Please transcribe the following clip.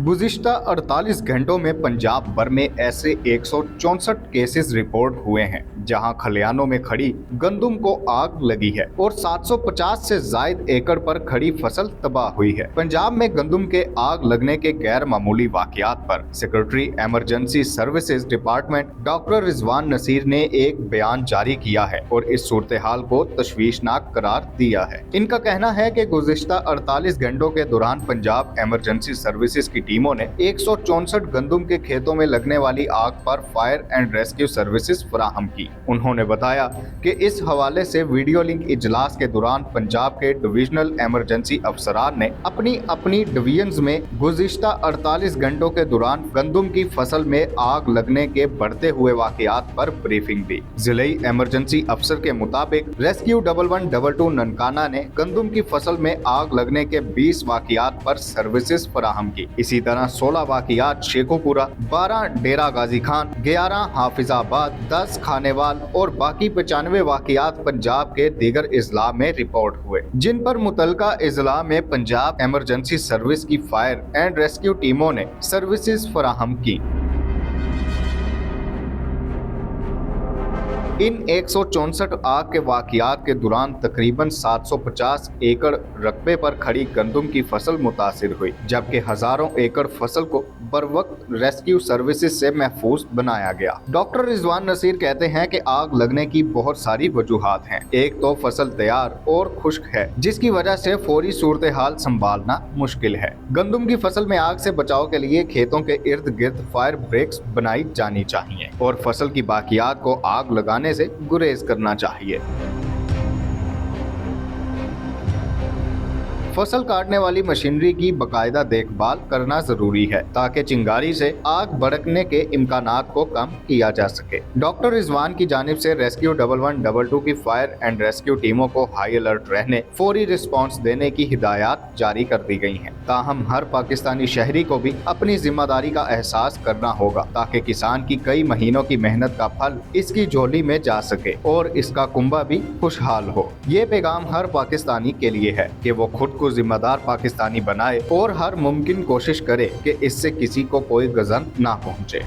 गुज़िश्ता 48 घंटों में पंजाब भर में ऐसे 164 केसेस रिपोर्ट हुए हैं जहां खलिहानों में खड़ी गंदुम को आग लगी है और 750 से जायद एकड़ पर खड़ी फसल तबाह हुई है। पंजाब में गंदुम के आग लगने के गैर मामूली वाकयात पर secretary emergency services department doctor Rizwan Naseer ने एक बयान जारी किया है और इस सूरत हाल को तशवीशनाक करार दिया है। इनका कहना है कि गुज़िश्ता 48 घंटों के दौरान पंजाब इमरजेंसी सर्विसेज की टीमों ने 164 गंदुम के खेतों में लगने वाली आग पर फायर एंड रेस्क्यू सर्विसेज फराहम की। उन्होंने बताया कि इस हवाले से वीडियो लिंक इजलास के दौरान पंजाब के डिविजनल इमरजेंसी अफसरान ने अपनी अपनी डिवीजन्स में गुज़िश्ता 48 घंटों के दौरान गंदुम की फसल में आग लगने के बढ़ते हुए वाकयात पर ब्रीफिंग दी। जिले इमरजेंसी अफसर के मुताबिक रेस्क्यू 1112 ननकाना ने गंदुम की फसल में आग लगने के 20 वाकयात पर सर्विसेज फराहम की। इसी तरह 16 वाकयात शेखोपुरा, 12 डेरा गाजी खान, 11 हाफिजाबाद, 10 खानेवाल और बाकी 95 वाकयात पंजाब के दीगर इजला में रिपोर्ट हुए, जिन पर मुतलका इजला में पंजाब इमरजेंसी सर्विस की फायर एंड रेस्क्यू टीमों ने सर्विसेज फराहम की। इन 164 आग के वाकयात के दौरान तकरीबन 750 एकड़ रकबे पर खड़ी गंदुम की फसल मुतासिर हुई, जबकि हजारों एकड़ फसल को बरवक्त रेस्क्यू सर्विसेज से महफूज बनाया गया। डॉक्टर रिजवान नसीर कहते हैं कि आग लगने की बहुत सारी वजूहात हैं। एक तो फसल तैयार और खुश्क है, जिसकी वजह से फौरी सूरत हाल संभालना मुश्किल है। गंदुम की फसल में आग से बचाव के लिए खेतों के इर्द गिर्द फायर ब्रेक्स बनाई जानी चाहिए और फसल की बाकियात को आग लगाने से गुरेज करना चाहिए। फसल काटने वाली मशीनरी की बकायदा देखभाल करना जरूरी है ताकि चिंगारी से आग भड़कने के इम्कानात को कम किया जा सके। डॉक्टर रिजवान की जानिब से रेस्क्यू 1112 की फायर एंड रेस्क्यू टीमों को हाई अलर्ट रहने, फौरी रिस्पांस देने की हिदायत जारी कर दी गई हैं। ताहम हर पाकिस्तानी शहरी को भी अपनी जिम्मेदारी का एहसास करना होगा ताकि किसान की कई महीनों की मेहनत का फल इसकी झोली में जा सके और इसका कुंबा भी खुशहाल हो। ये पैगाम हर पाकिस्तानी के लिए है कि वो खुद को जिम्मेदार पाकिस्तानी बनाए और हर मुमकिन कोशिश करे कि इससे किसी को कोई गजन ना पहुंचे।